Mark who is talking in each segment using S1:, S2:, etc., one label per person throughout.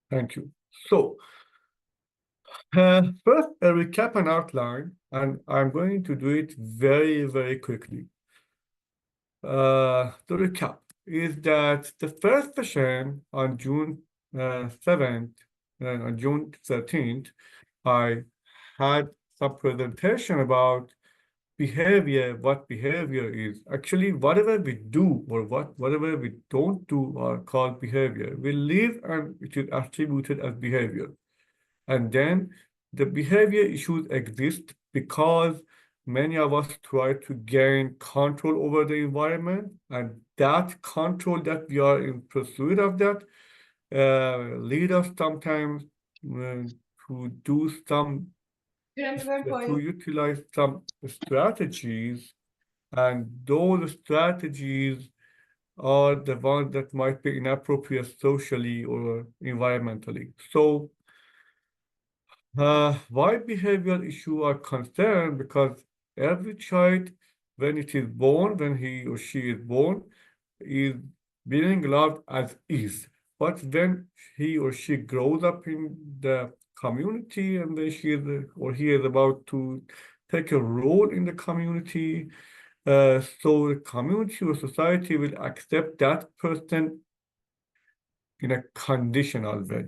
S1: Thank you. So, first, a recap and outline, and I'm going to do it very, very quickly. The recap is that the first session on June 7th, on June 13th, I had some presentation about behavior, what behavior is. Actually, whatever we do or whatever we don't do are called behavior. We live and it is attributed as behavior. And then the behavior issues exist because many of us try to gain control over the environment, and that control that we are in pursuit of that lead us sometimes to do some to utilize some strategies, and those strategies are the ones that might be inappropriate socially or environmentally. So why behavioral issues are concerned? Because every child, when it is born, when he or she is born, is being loved as is. But when he or she grows up in the community and then she is or he is about to take a role in the community, so the community or society will accept that person in a conditional way.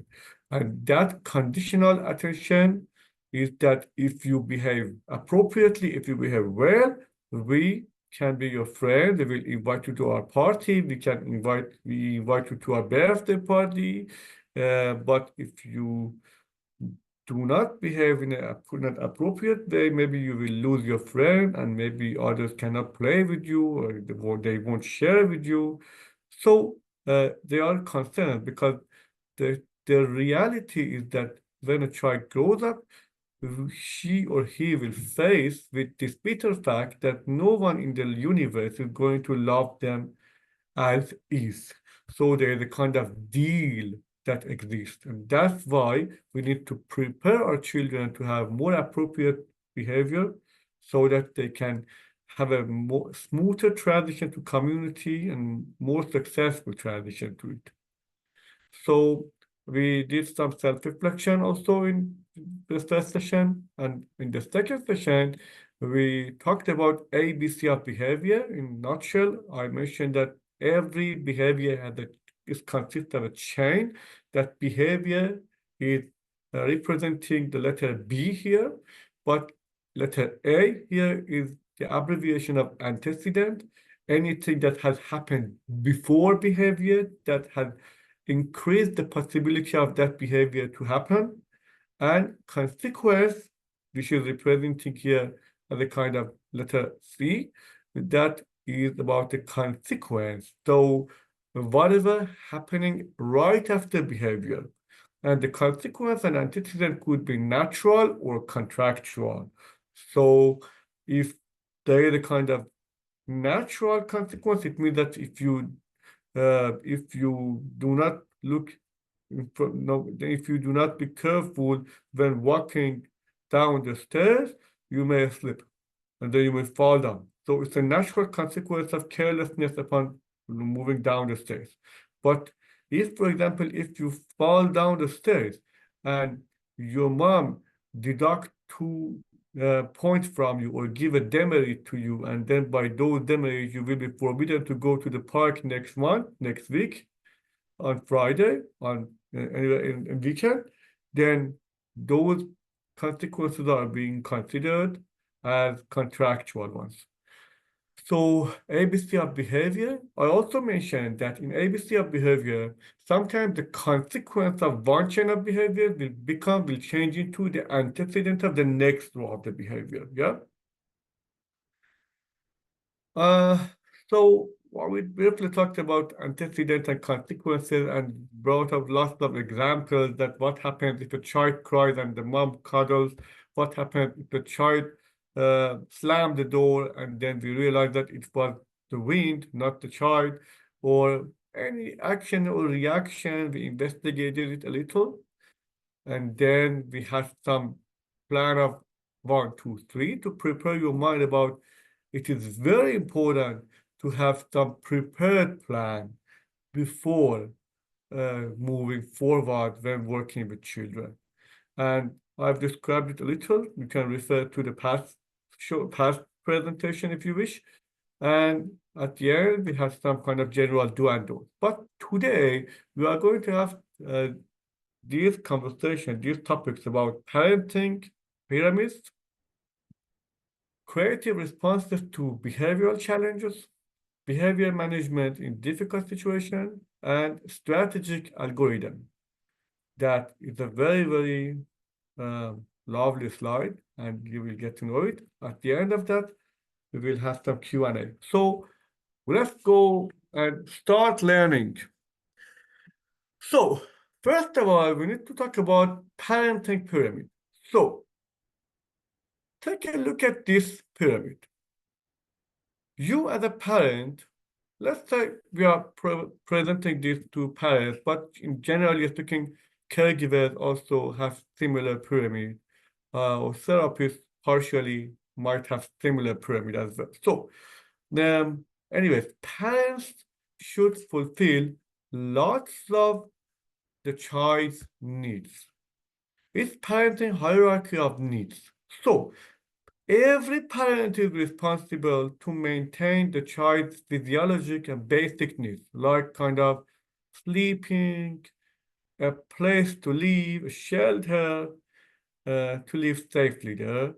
S1: And that conditional attention is that if you behave appropriately, if you behave well, we can be your friend. We will invite you to our party. We invite you to our birthday party. But if you do not behave in an appropriate way, maybe you will lose your friend, and maybe others cannot play with you, or they won't share with you. So they are concerned because the reality is that when a child grows up, she or he will face with this bitter fact that no one in the universe is going to love them as is. So there is a kind of deal that exists. And that's why we need to prepare our children to have more appropriate behavior so that they can have a more smoother transition to community and more successful transition to it. So we did some self-reflection also in the first session. And in the second session, we talked about ABC of behavior. In nutshell, I mentioned that every behavior consists of a chain. That behavior is representing the letter B here, but letter A here is the abbreviation of antecedent. Anything that has happened before behavior that has increased the possibility of that behavior to happen, and consequence, which is representing here as a kind of letter C, that is about the consequence. So whatever happening right after behavior, and the consequence and antecedent could be natural or contractual. So if there is a kind of natural consequence, it means that if you do not look, if you do not be careful when walking down the stairs, you may slip and then you may fall down. So it's a natural consequence of carelessness upon moving down the stairs. But if, for example, if you fall down the stairs and your mom deduct 2 points from you or give a demerit to you, and then by those demerits you will be forbidden to go to the park next week, on Friday, on in weekend, then those consequences are being considered as contractual ones. So ABC of behavior, I also mentioned that in ABC of behavior, sometimes the consequence of one chain of behavior will change into the antecedent of the next row of the behavior. Yeah. So we briefly talked about antecedents and consequences and brought up lots of examples that what happens if a child cries and the mom cuddles, what happens if the child slammed the door and then we realize that it was the wind, not the child, or any action or reaction, we investigated it a little, and then we had some plan of 1, 2, 3 to prepare your mind about. It is very important to have some prepared plan before moving forward when working with children. And I've described it a little. You can refer to the past presentation if you wish. And at the end, we have some kind of general do and don't. But today, we are going to have these conversations, these topics about parenting, pyramids, creative responses to behavioral challenges, behavior management in difficult situations, and strategic algorithm. That is a very, very lovely slide, and you will get to know it. At the end of that, we will have some Q&A. So let's go and start learning. So first of all, we need to talk about parenting pyramid. So take a look at this pyramid. You as a parent, let's say we are presenting this to parents, but in generally speaking, caregivers also have similar pyramid, or therapists partially might have similar pyramid as well. So, anyways, parents should fulfill lots of the child's needs. It's parenting hierarchy of needs. So, every parent is responsible to maintain the child's physiologic and basic needs, like kind of sleeping, a place to live, a shelter, to live safely there,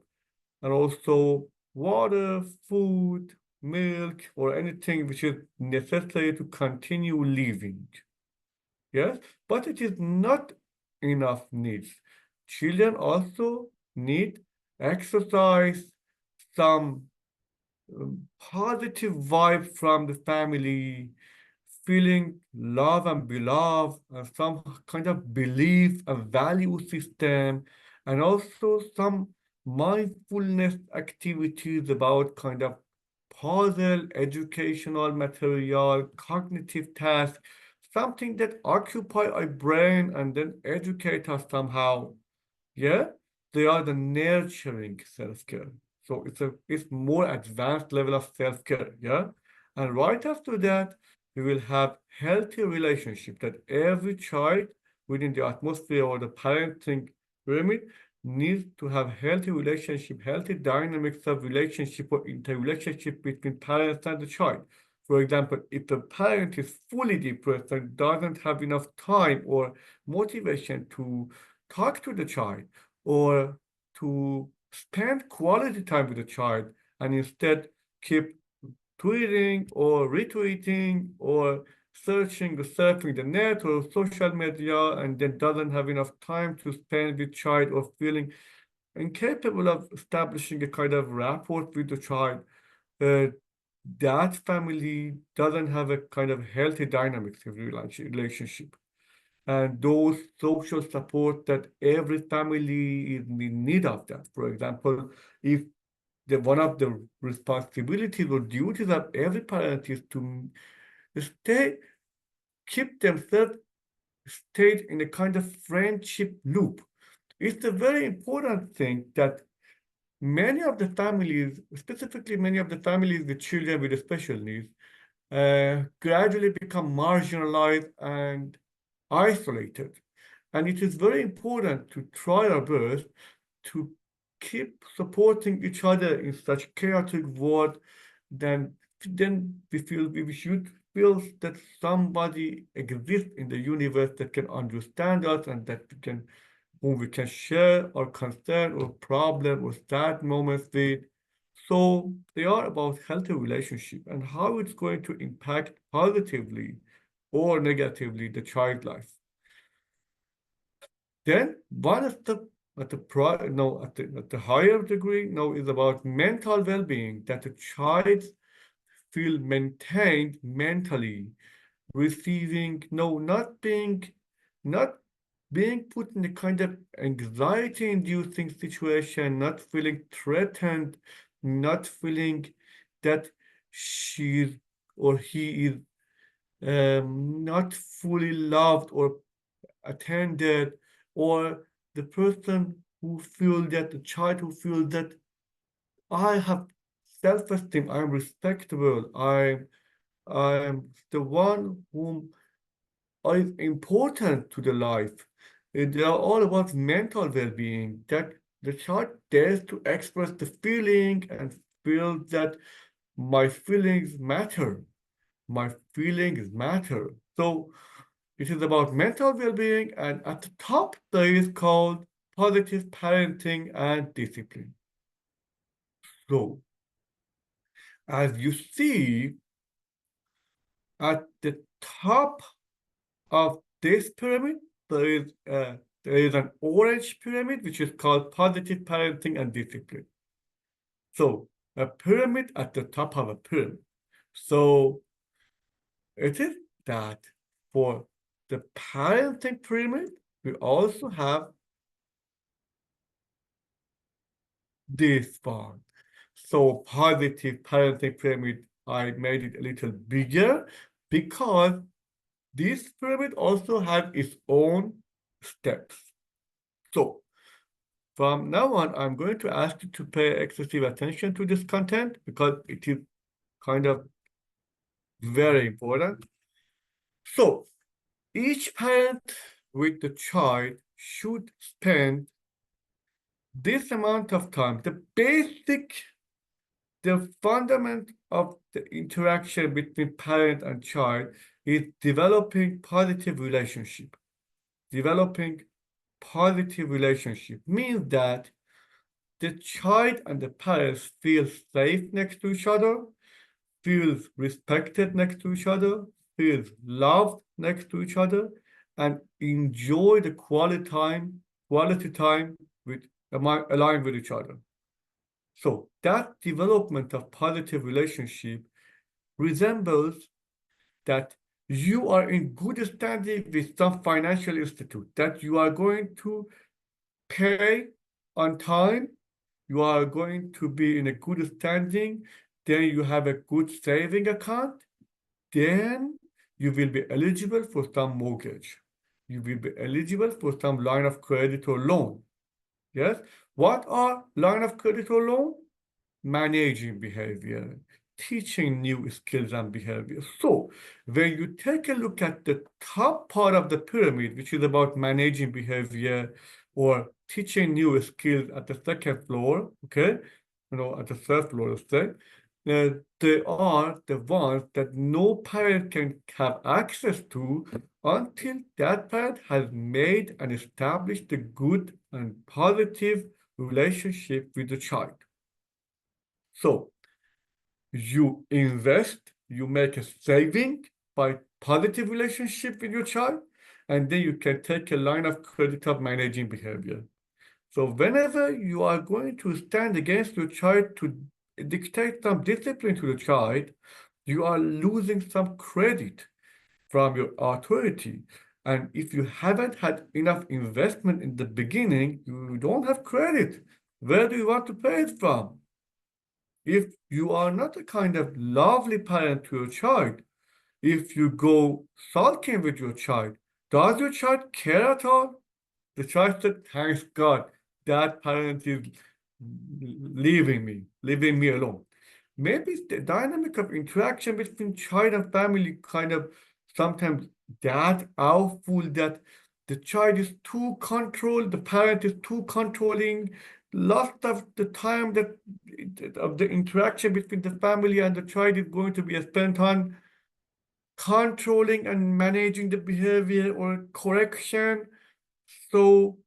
S1: and also water, food, milk, or anything which is necessary to continue living. Yes, but it is not enough needs. Children also need exercise, some positive vibe from the family, feeling love and beloved, and some kind of belief and value system, and also some mindfulness activities about kind of puzzle, educational material, cognitive tasks, something that occupy our brain and then educate us somehow. Yeah, they are the nurturing self-care. So it's more advanced level of self-care. Yeah, and right after that, we will have healthy relationship that every child within the atmosphere or the parenting pyramid needs to have healthy relationship, healthy dynamics of relationship or interrelationship between parents and the child. For example, if the parent is fully depressed and doesn't have enough time or motivation to talk to the child or to spend quality time with the child and instead keep tweeting or retweeting or searching or surfing the net or social media and then doesn't have enough time to spend with child or feeling incapable of establishing a kind of rapport with the child, uh, that family doesn't have a kind of healthy dynamics of relationship. And those social support that every family is in need of that. For example, if one of the responsibilities or duties of every parent is to stay, keep themselves stayed in a kind of friendship loop. It's a very important thing that many of the families, specifically many of the families with children with special needs, gradually become marginalized and isolated. And it is very important to try our best to keep supporting each other in such chaotic world. Then we should feel that somebody exists in the universe that can understand us and that whom we can share our concern or problem or sad moments with. So they are about healthy relationship and how it's going to impact positively or negatively the child life. Then one of the at the pro no at the higher degree now is about mental well-being, that the child feel maintained mentally, receiving no not being put in a kind of anxiety-inducing situation, not feeling threatened, not feeling that she or he is not fully loved or attended, or the person who feel that the child who feel that I have self-esteem, I'm respectable, I'm the one whom is important to the life. They are all about mental well-being, that the child dares to express the feeling and feel that my feelings matter. My feelings matter. So it is about mental well-being, and at the top there is called positive parenting and discipline. So as you see at the top of this pyramid, there is there is an orange pyramid which is called positive parenting and discipline. So a pyramid at the top of a pyramid. So it is that for the parenting pyramid, we also have this one. So positive parenting pyramid, I made it a little bigger because this pyramid also has its own steps. So from now on, I'm going to ask you to pay excessive attention to this content because it is kind of very important. So each parent with the child should spend this amount of time. The fundament of the interaction between parent and child is developing positive relationship. Developing positive relationship means that the child and the parents feel safe next to each other, feels respected next to each other, feels loved next to each other, and enjoy the quality time with aligned with each other. So that development of positive relationship resembles that you are in good standing with some financial institute, that you are going to pay on time, you are going to be in a good standing, then you have a good saving account, then you will be eligible for some mortgage. You will be eligible for some line of credit or loan. Yes? What are line of credit or loan? Managing behavior, teaching new skills and behavior. So when you take a look at the top part of the pyramid, which is about managing behavior or teaching new skills at the second floor, okay, at the third floor, let's say, they are the ones that no parent can have access to until that parent has made and established a good and positive relationship with the child. So you invest, you make a saving by positive relationship with your child, and then you can take a line of credit of managing behavior. So whenever you are going to stand against your child to dictate some discipline to the child, you are losing some credit from your authority. And if you haven't had enough investment in the beginning, you don't have credit. Where do you want to pay it from? If you are not a kind of lovely parent to your child, if you go sulking with your child, does your child care at all? The child said, thanks God, that parent is leaving me alone. Maybe the dynamic of interaction between child and family kind of sometimes that awful that the child is too controlled, the parent is too controlling. Lots of the time that of the interaction between the family and the child is going to be spent on controlling and managing the behavior or correction. So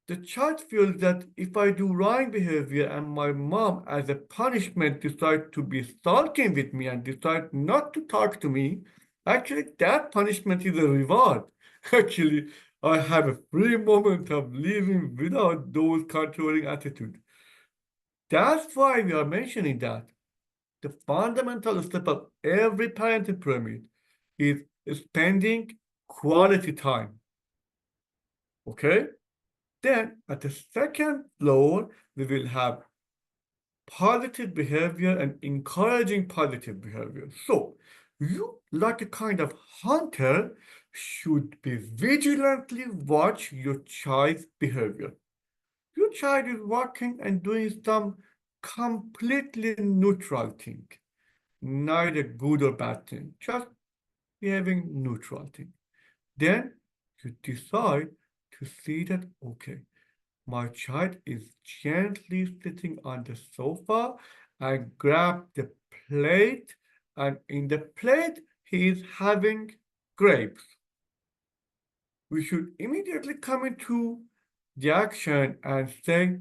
S1: the child feels that if I do wrong behavior and my mom, as a punishment, decide to be sulking with me and decide not to talk to me, actually that punishment is a reward. Actually, I have a free moment of living without those controlling attitude. That's why we are mentioning that. The fundamental step of every parenting pyramid is spending quality time. Okay? Then at the second floor, we will have positive behavior and encouraging positive behavior. So you, like a kind of hunter, should be vigilantly watch your child's behavior. Your child is walking and doing some completely neutral thing, neither good or bad thing, just behaving neutral thing. Then you decide to see that, okay, my child is gently sitting on the sofa and grab the plate, and in the plate, he is having grapes. We should immediately come into the action and say,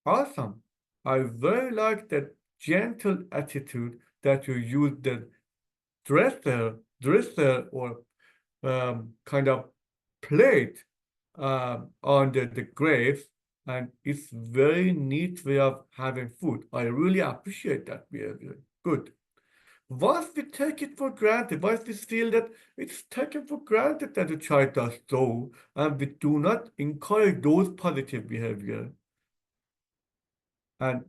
S1: awesome. I very like that gentle attitude that you use the dresser or kind of plate on the grapes, and it's very neat way of having food. I really appreciate that behavior. Good. Once we take it for granted, once we feel that it's taken for granted that the child does so, and we do not encourage those positive behavior, and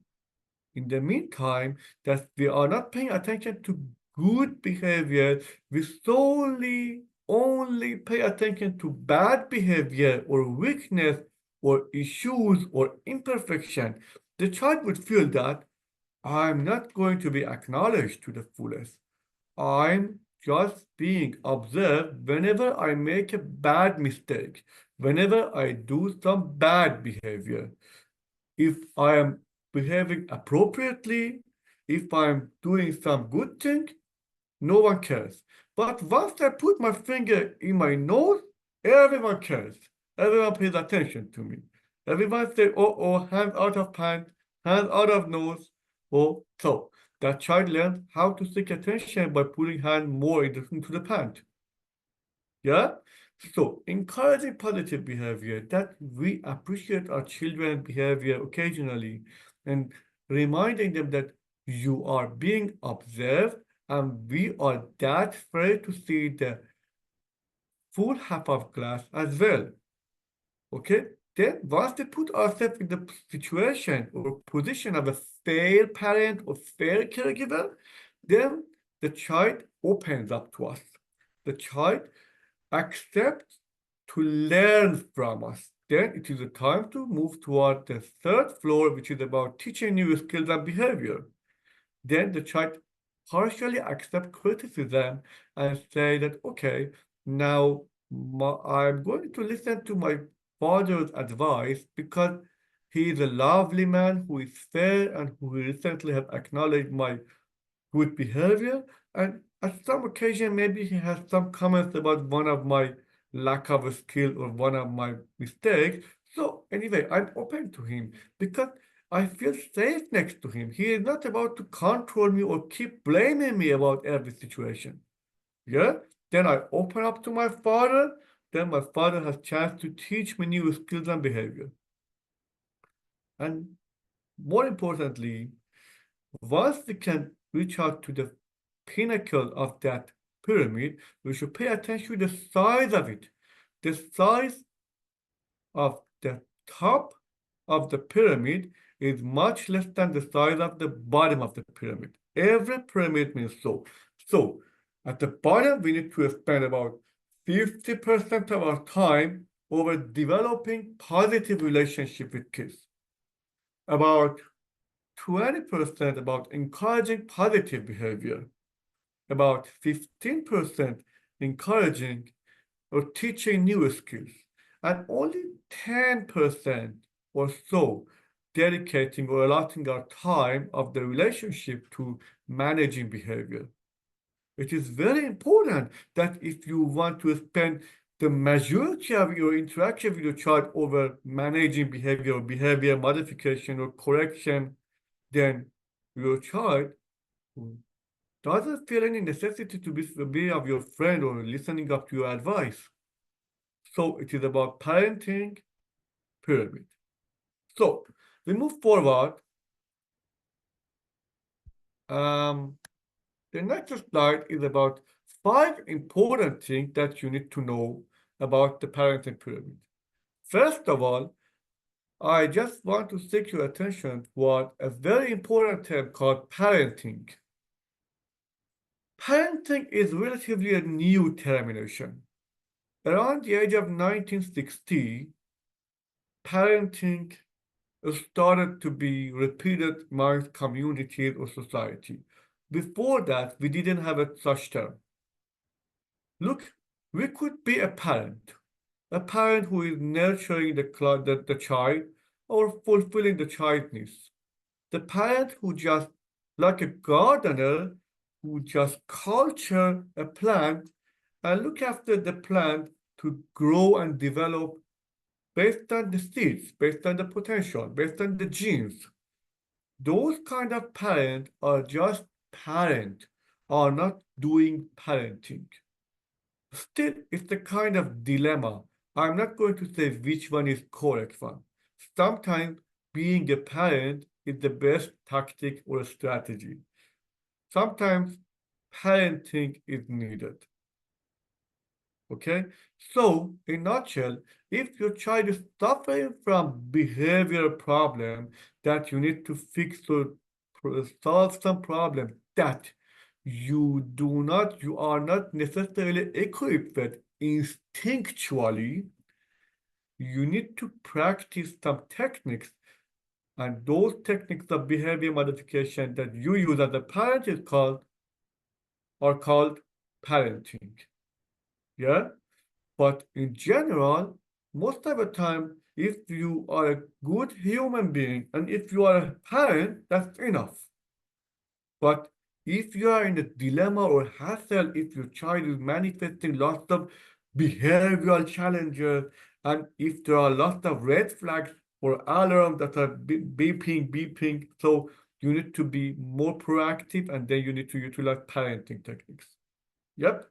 S1: in the meantime, that we are not paying attention to good behavior, we solely only pay attention to bad behavior or weakness or issues or imperfection, the child would feel that I'm not going to be acknowledged to the fullest. I'm just being observed whenever I make a bad mistake, whenever I do some bad behavior. If I am behaving appropriately, if I'm doing some good thing, no one cares. But once I put my finger in my nose, everyone cares. Everyone pays attention to me. Everyone say, oh, hands out of pants, hands out of nose. Oh, so that child learns how to seek attention by putting hand more into the pant. Yeah? So encouraging positive behavior, that we appreciate our children's behavior occasionally, and reminding them that you are being observed and we are that free to see the full half of glass as well. Okay? Then once they put ourselves in the situation or position of a fair parent or fair caregiver, then the child opens up to us. The child accept to learn from us. Then it is a time to move toward the third floor, which is about teaching new skills and behavior. Then the child partially accept criticism and say that, okay, now I'm going to listen to my father's advice because he is a lovely man who is fair and who recently have acknowledged my good behavior. And at some occasion, maybe he has some comments about one of my lack of a skill or one of my mistakes. So anyway, I'm open to him because I feel safe next to him. He is not about to control me or keep blaming me about every situation. Yeah? Then I open up to my father. Then my father has chance to teach me new skills and behavior. And more importantly, once we can reach out to the pinnacle of that pyramid, we should pay attention to the size of it. The size of the top of the pyramid is much less than the size of the bottom of the pyramid. Every pyramid means so. So at the bottom, we need to spend about 50% of our time over developing positive relationship with kids. About 20% about encouraging positive behavior, about 15% encouraging or teaching new skills, and only 10% or so dedicating or allotting our time of the relationship to managing behavior. It is very important that if you want to spend the majority of your interaction with your child over managing behavior or behavior modification or correction, then your child doesn't feel any necessity to be of your friend or listening up to your advice. So it is about parenting pyramid. So we move forward. The next slide is about 5 important things that you need to know about the parenting pyramid. First of all, I just want to seek your attention toward a very important term called parenting. Parenting is relatively a new termination. Around the age of 1960, parenting started to be repeated amongst communities or society. Before that, we didn't have a such term. Look, We could be a parent who is nurturing the child or fulfilling the child's needs. The parent who just, like a gardener, who just culture a plant and look after the plant to grow and develop based on the seeds, based on the potential, based on the genes. Those kind of parents are just parent, are not doing parenting. Still, it's a kind of dilemma. I'm not going to say which one is correct one. Sometimes being a parent is the best tactic or strategy. Sometimes parenting is needed. Okay? So, in a nutshell, if your child is suffering from behavioral problem that you need to fix or solve some problem that you are not necessarily equipped with instinctually, you need to practice some techniques, and those techniques of behavior modification that you use as a parent are called parenting. Yeah? But in general, most of the time, if you are a good human being and if you are a parent, that's enough. But if you are in a dilemma or hassle, if your child is manifesting lots of behavioral challenges, and if there are lots of red flags or alarms that are beeping, so you need to be more proactive and then you need to utilize parenting techniques. Yep.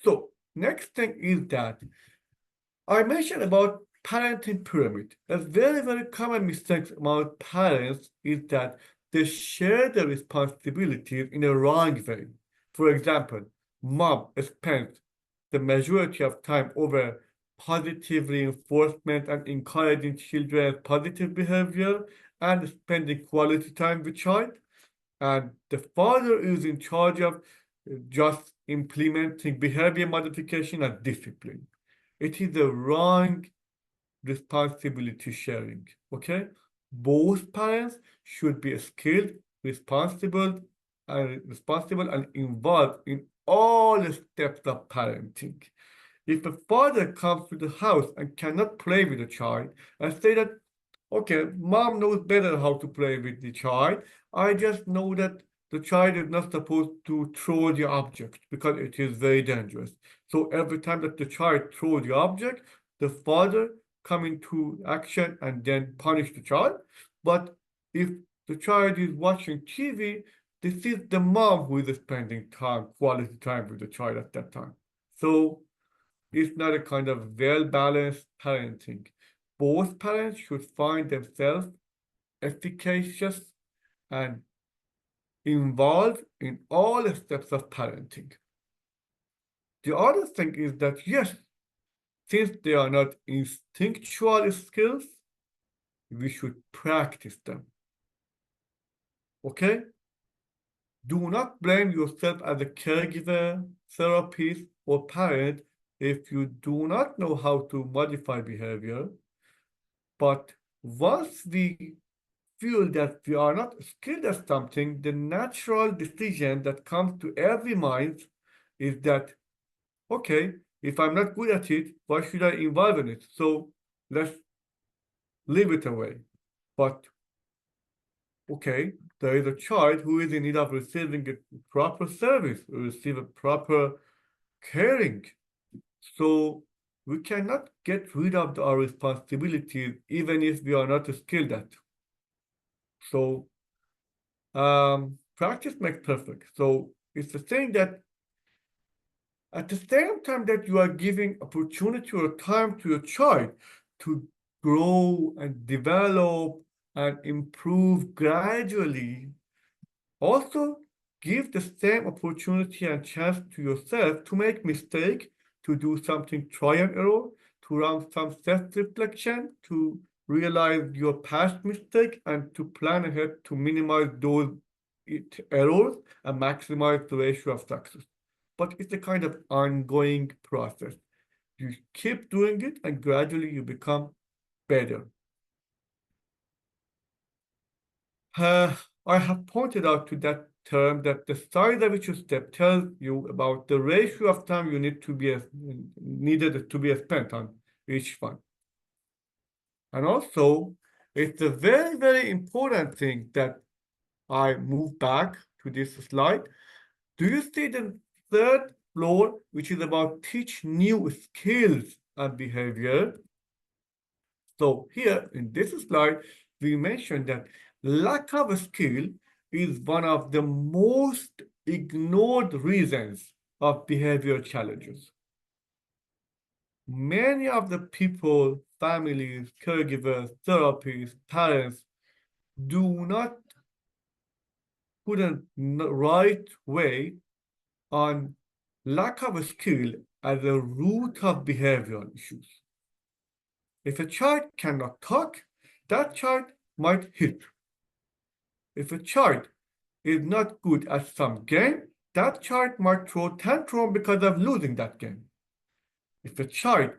S1: So next thing is that I mentioned about parenting pyramid. A very, very common mistake among parents is that they share the responsibilities in a wrong way. For example, mom spends the majority of time over positive reinforcement and encouraging children's positive behavior and spending quality time with child. And the father is in charge of just implementing behavior modification and discipline. It is a wrong responsibility sharing. Okay? Both parents should be skilled, responsible and involved in all steps of parenting. If a father comes to the house and cannot play with a child and say that, okay, mom knows better how to play with the child. I just know that the child is not supposed to throw the object because it is very dangerous. So every time that the child throws the object, the father come into action and then punish the child. But if the child is watching TV, this is the mom who is spending time, quality time with the child at that time. So it's not a kind of well-balanced parenting. Both parents should find themselves efficacious and involved in all steps of parenting. The other thing is that, yes, since they are not instinctual skills, we should practice them. Okay? Do not blame yourself as a caregiver, therapist, or parent if you do not know how to modify behavior. But once we feel that we are not skilled at something, the natural decision that comes to every mind is that, okay, if I'm not good at it, why should I involve in it? So let's leave it away. But okay, there is a child who is in need of receiving a proper service, receive a proper caring. So we cannot get rid of our responsibilities even if we are not skilled at. So practice makes perfect. So it's the thing that at the same time that you are giving opportunity or time to your child to grow and develop and improve gradually, also give the same opportunity and chance to yourself to make mistake, to do something try and error, to run some self-reflection, to realize your past mistake and to plan ahead to minimize those errors and maximize the ratio of success. But it's a kind of ongoing process. You keep doing it and gradually you become better. I have pointed out to that term that the size of each step tells you about the ratio of time you need to be needed to be spent on each one. And also, it's a very, very important thing that I move back to this slide. Do you see the third floor, which is about teach new skills and behavior? So here in this slide, we mentioned that lack of a skill is one of the most ignored reasons of behavior challenges. Many of the people, families, caregivers, therapists, parents do not put a right way on lack of a skill as a root of behavioral issues. If a child cannot talk, that child might hit. If a child is not good at some game, that child might throw tantrum because of losing that game. If a child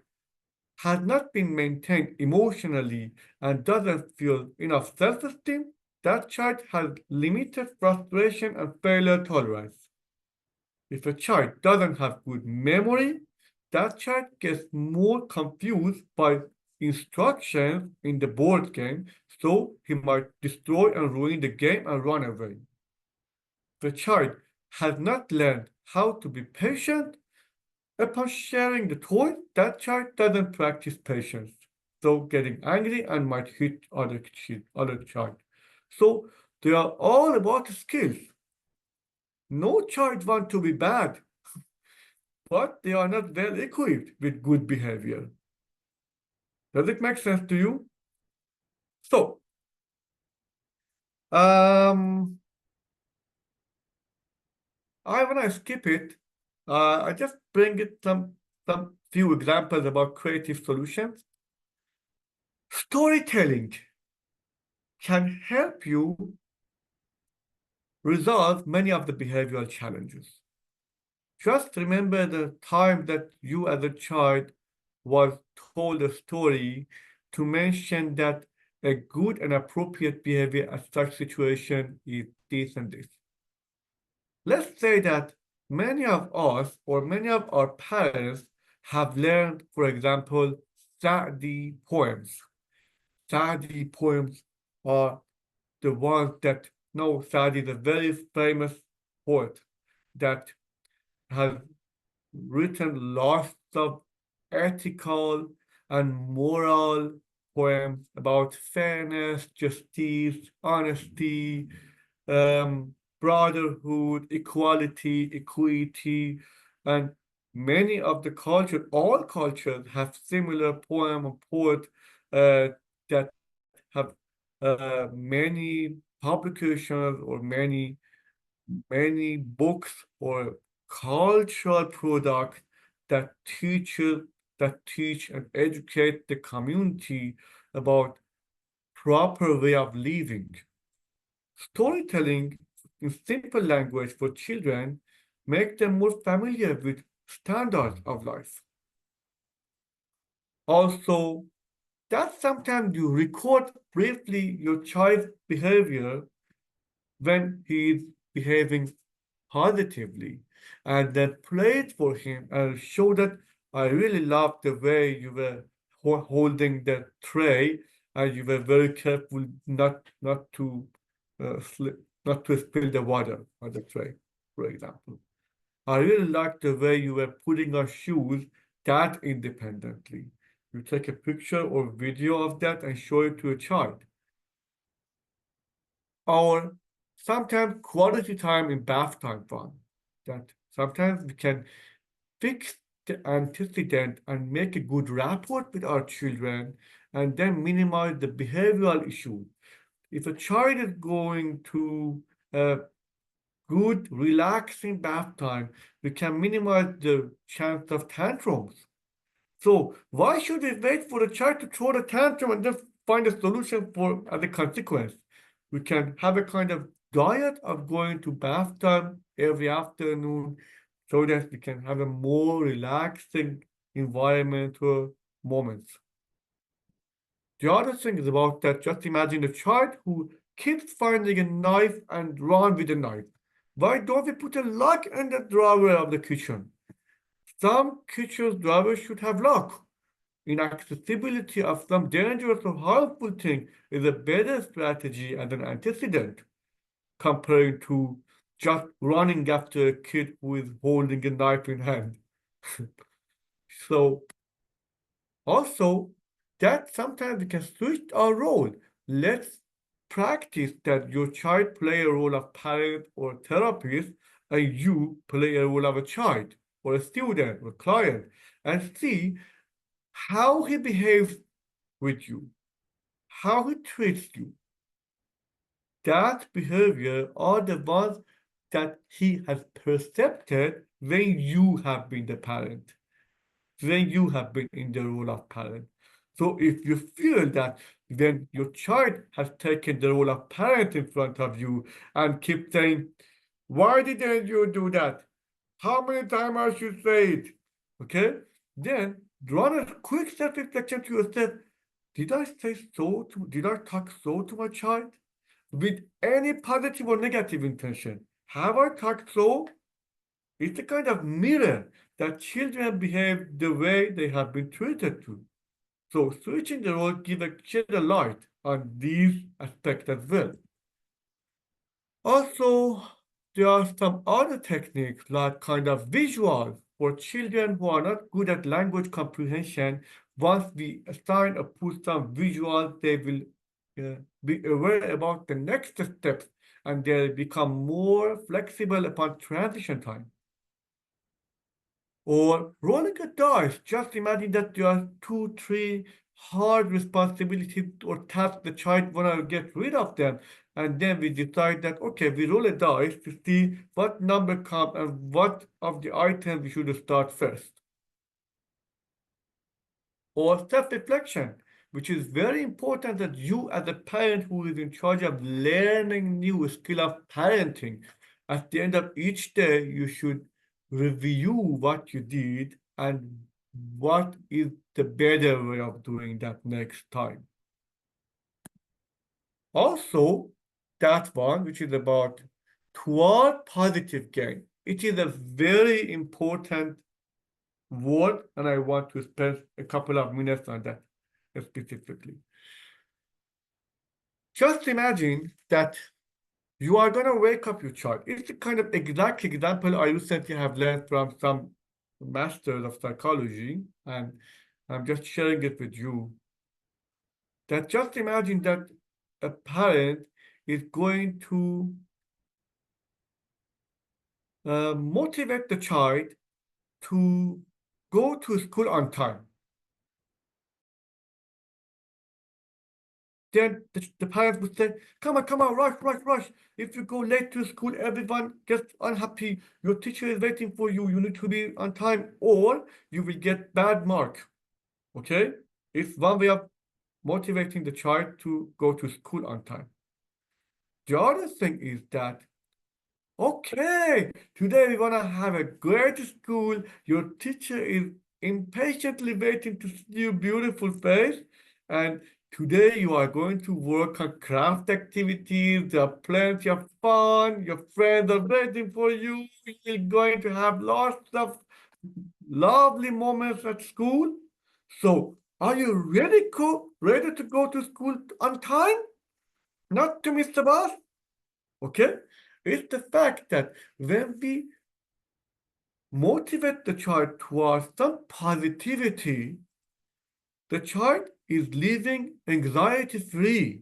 S1: has not been maintained emotionally and doesn't feel enough self-esteem, that child has limited frustration and failure tolerance. If a child doesn't have good memory, that child gets more confused by instructions in the board game, so he might destroy and ruin the game and run away. If a child has not learned how to be patient, upon sharing the toy, that child doesn't practice patience, so getting angry and might hit other child. So they are all about skills. No child wants to be bad, but they are not well equipped with good behavior. Does it make sense to you? So, I want to skip it. I just bring it some few examples about creative solutions. Storytelling can help you resolve many of the behavioral challenges. Just remember the time that you as a child was told a story to mention that a good and appropriate behavior at such situation is this and this. Let's say that many of us or many of our parents have learned, for example, Sa'di poems. Sa'di poems are the ones that, no, Sa'di is a very famous poet that has written lots of ethical and moral poems about fairness, justice, honesty, brotherhood, equality, equity, and many of the cultures, all cultures have similar poem or poet that have many publications or many books or cultural products that teach and educate the community about proper way of living. Storytelling in simple language for children make them more familiar with standards of life. Also, that sometimes you record briefly your child's behavior when he is behaving positively and then play it for him and show that I really love the way you were holding the tray and you were very careful not to slip, not to spill the water on the tray, for example. I really like the way you were putting on shoes that independently. You take a picture or video of that and show it to a child. Or sometimes quality time in bath time fun. That sometimes we can fix the antecedent and make a good rapport with our children and then minimize the behavioral issue. If a child is going to a good, relaxing bath time, we can minimize the chance of tantrums. So why should we wait for the child to throw the tantrum and then find a solution for as a consequence? We can have a kind of diet of going to bath time every afternoon so that we can have a more relaxing environmental moments. The other thing is about that, just imagine a child who keeps finding a knife and run with a knife. Why don't we put a lock in the drawer of the kitchen? Some kitchen drawers should have lock. Inaccessibility of some dangerous or harmful thing is a better strategy and an antecedent compared to just running after a kid who is holding a knife in hand. So also, that sometimes we can switch our role. Let's practice that your child play a role of parent or therapist, and you play a role of a child or a student or client, and see how he behaves with you, how he treats you. That behavior are the ones that he has perceived when you have been the parent, when you have been in the role of parent. So if you feel that then your child has taken the role of parent in front of you and keep saying, why didn't you do that? How many times I should say it? Okay? Then run a quick self-reflection to yourself. Did I talk so to my child? With any positive or negative intention? Have I talked so? It's a kind of mirror that children behave the way they have been treated to. So switching the role shed a light on these aspects as well. Also, there are some other techniques like kind of visuals for children who are not good at language comprehension. Once we assign or put some visuals, they will be aware about the next steps and they'll become more flexible upon transition time. Or rolling a dice. Just imagine that there are 2, 3 hard responsibilities or tasks the child wanna get rid of them. And then we decide that, okay, we roll a dice to see what number comes and what of the items we should start first. Or self-reflection, which is very important that you as a parent who is in charge of learning new skill of parenting, at the end of each day, you should review what you did and what is the better way of doing that next time. Also, that one, which is about toward positive gain, it is a very important word, and I want to spend a couple of minutes on that specifically. Just imagine that you are going to wake up your child. It's the kind of exact example I recently have learned from some masters of psychology, and I'm just sharing it with you. That just imagine that a parent is going to motivate the child to go to school on time. Then the parents would say, come on, rush. If you go late to school, everyone gets unhappy. Your teacher is waiting for you. You need to be on time or you will get bad mark. Okay? It's one way of motivating the child to go to school on time. The other thing is that, okay, today we want to have a great school. Your teacher is impatiently waiting to see your beautiful face. And today you are going to work on craft activities. There are plenty of fun. Your friends are waiting for you. You're going to have lots of lovely moments at school. So are you ready to go to school on time? Not to miss the bus? Okay? It's the fact that when we motivate the child towards some positivity, the child is living anxiety free.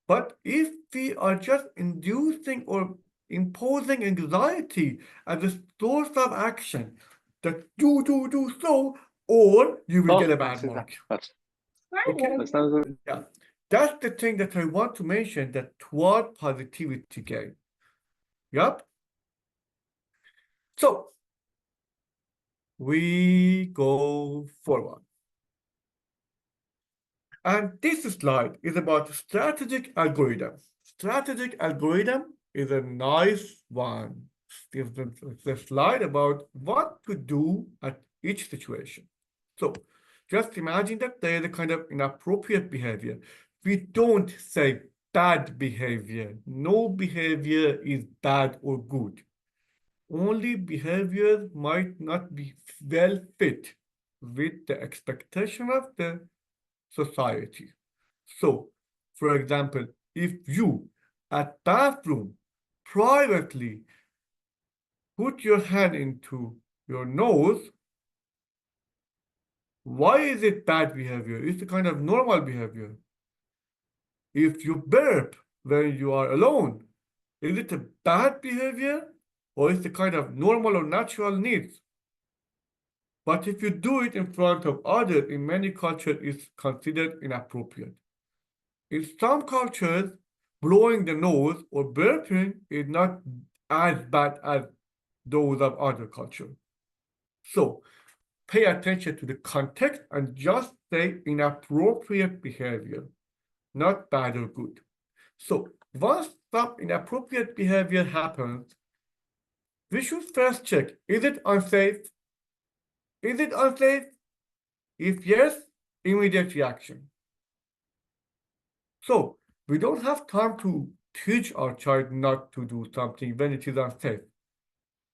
S1: But if we are just inducing or imposing anxiety as a source of action, that do so, or you will get a bad mark. Okay? Yeah. That's the thing that I want to mention, that toward positivity game. Yep. So we go forward. And this slide is about strategic algorithm. Strategic algorithm is a nice one. It's a slide about what to do at each situation. So just imagine that there is a kind of inappropriate behavior. We don't say bad behavior. No behavior is bad or good. Only behavior might not be well fit with the expectation of the society. So, for example, if you at bathroom privately put your hand into your nose, why is it bad behavior? It's a kind of normal behavior. If you burp when you are alone, is it a bad behavior or is it a kind of normal or natural needs? But if you do it in front of others, in many cultures, it's considered inappropriate. In some cultures, blowing the nose or burping is not as bad as those of other cultures. So pay attention to the context and just say inappropriate behavior, not bad or good. So once some inappropriate behavior happens, we should first check, is it unsafe? Is it unsafe? If yes, immediate reaction. So we don't have time to teach our child not to do something when it is unsafe.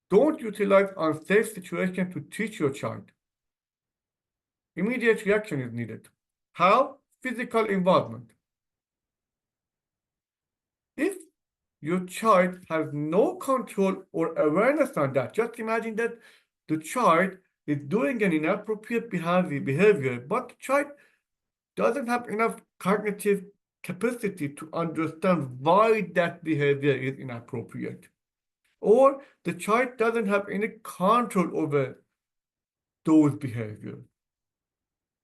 S1: Don't utilize unsafe situation to teach your child. Immediate reaction is needed. How? Physical involvement. If your child has no control or awareness on that, just imagine that the child is doing an inappropriate behavior, but the child doesn't have enough cognitive capacity to understand why that behavior is inappropriate. Or the child doesn't have any control over those behaviors.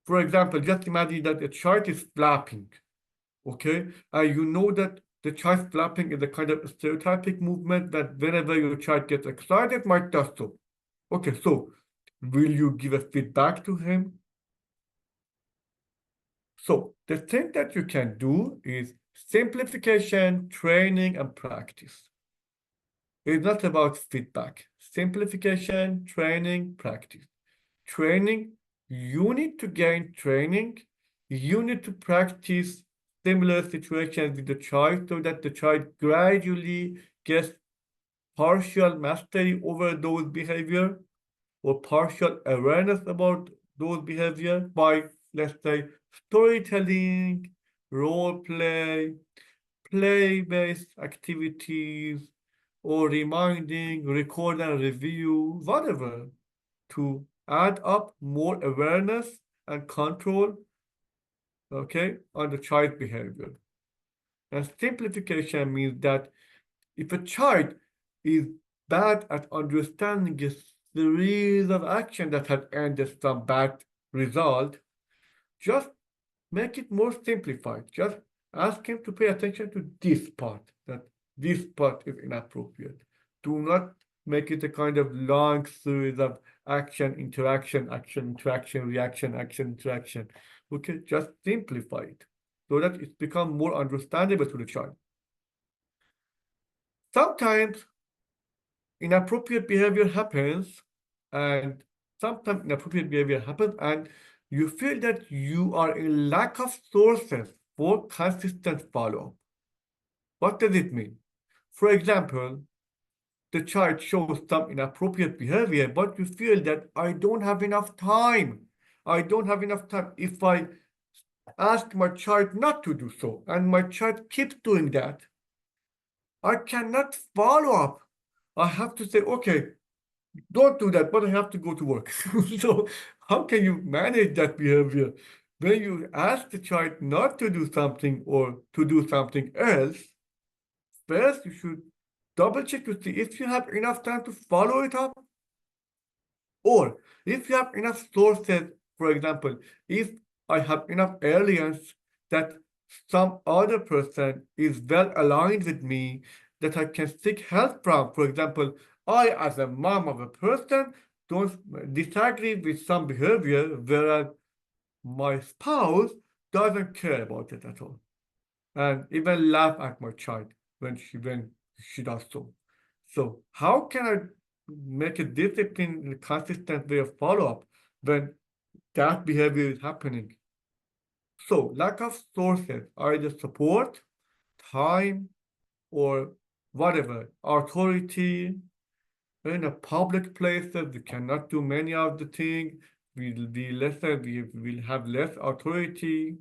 S1: For example, just imagine that a child is flapping, okay? And you know that the child flapping is a kind of stereotypic movement that whenever your child gets excited, might do so. Okay, so will you give a feedback to him? So the thing that you can do is simplification, training, and practice. It's not about feedback. Simplification, training, practice. Training, you need to gain training. You need to practice similar situations with the child so that the child gradually gets partial mastery over those behavior or partial awareness about those behavior by, let's say, storytelling, role play, play-based activities, or reminding, record and review, whatever, to add up more awareness and control, okay, on the child behavior. And simplification means that if a child is bad at understanding a series of actions that had ended some bad result, just make it more simplified. Just ask him to pay attention to this part, that this part is inappropriate. Do not make it a kind of long series of action, interaction, action, interaction, reaction, action, interaction. Okay, just simplify it so that it becomes more understandable to the child. Sometimes inappropriate behavior happens, and sometimes inappropriate behavior happens, and you feel that you are in lack of sources for consistent follow-up. What does it mean? For example, the child shows some inappropriate behavior, but you feel that I don't have enough time. I don't have enough time. If I ask my child not to do so, and my child keeps doing that, I cannot follow up. I have to say, okay, don't do that, but I have to go to work. So how can you manage that behavior? When you ask the child not to do something or to do something else, first you should double check to see if you have enough time to follow it up, or if you have enough sources. For example, if I have enough evidence that some other person is well aligned with me that I can seek help from. For example, I, as a mom of a person, don't disagree with some behavior, whereas my spouse doesn't care about it at all, and even laugh at my child when she does so. So how can I make a disciplined, consistent way of follow-up when that behavior is happening? So lack of sources, either support, time or whatever, authority in a public places, we cannot do many of the things. We'll be lesser, we will have less authority.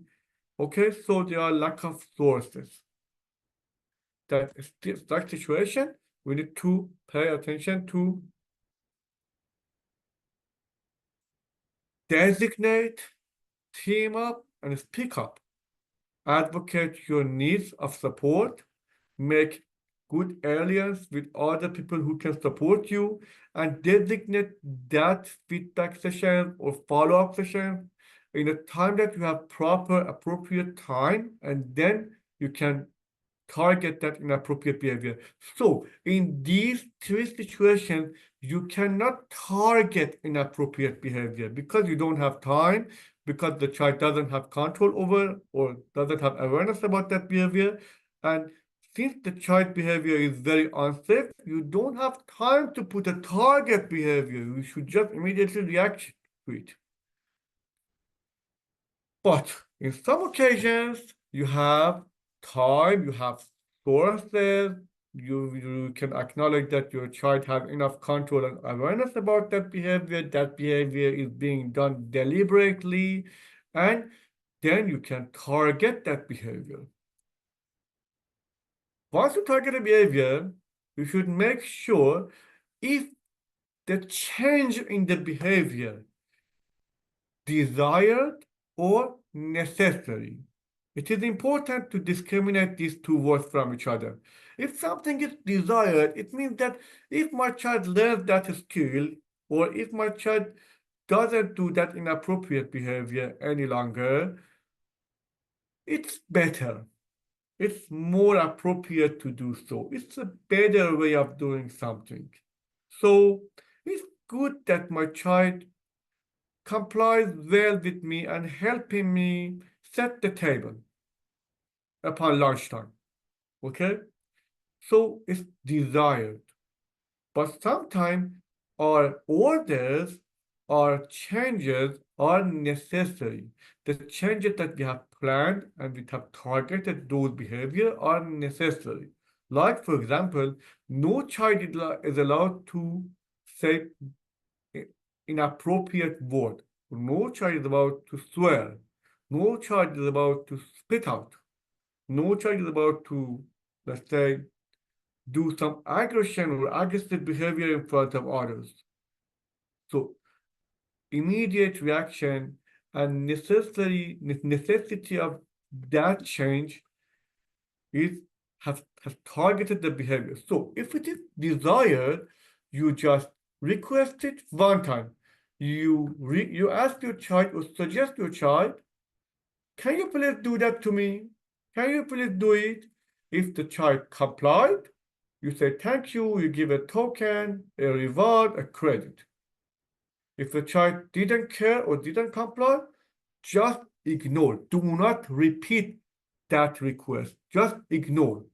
S1: Okay, so there are lack of sources. That situation, we need to pay attention to designate, team up, and speak up. Advocate your needs of support, make good alliance with other people who can support you, and designate that feedback session or follow-up session in a time that you have proper, appropriate time, and then you can target that inappropriate behavior. So in these three situations, you cannot target inappropriate behavior because you don't have time, because the child doesn't have control over or doesn't have awareness about that behavior. And since the child behavior is very unsafe, you don't have time to put a target behavior. You should just immediately react to it. But in some occasions, you have time, you have sources, you can acknowledge that your child has enough control and awareness about that behavior is being done deliberately, and then you can target that behavior. Once you target a behavior, you should make sure if the change in the behavior desired or necessary. It is important to discriminate these two words from each other. If something is desired, it means that if my child learns that skill, or if my child doesn't do that inappropriate behavior any longer, it's better. It's more appropriate to do so. It's a better way of doing something. So it's good that my child complies well with me and helping me set the table upon lunchtime. Okay? So it's desired. But sometimes our orders, our changes are necessary. The changes that we have planned and we have targeted those behavior are necessary. Like, for example, no child is allowed to say inappropriate word. No child is about to swear. No child is about to spit out. No child is about to, let's say, do some aggression or aggressive behavior in front of others. So immediate reaction and necessity of that change has targeted the behavior. So if it is desired, you just request it one time. You ask your child or suggest your child, can you please do that to me? Can you please do it? If the child complied, you say thank you, you give a token, a reward, a credit. If the child didn't care or didn't comply, just ignore. Do not repeat that request. Just ignore.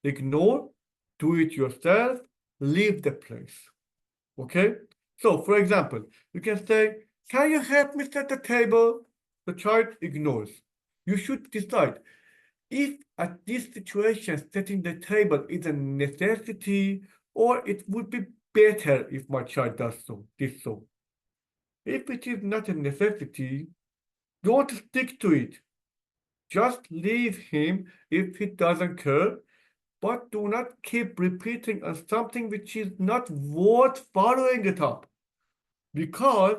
S1: Ignore, do it yourself, leave the place. Okay? So, for example, you can say, can you help me set the table? The child ignores. You should decide if at this situation setting the table is a necessity or it would be better if my child does so. If it is not a necessity, don't stick to it. Just leave him if he doesn't care, but do not keep repeating on something which is not worth following it up. Because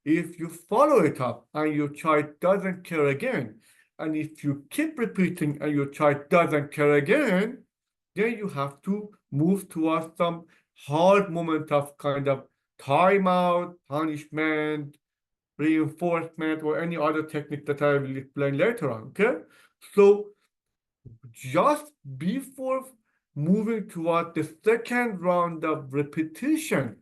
S1: if you follow it up and your child doesn't care again, and if you keep repeating and your child doesn't care again, then you have to move towards some hard moment of kind of timeout, punishment, reinforcement, or any other technique that I will explain later on. Okay? So just before moving toward the second round of repetition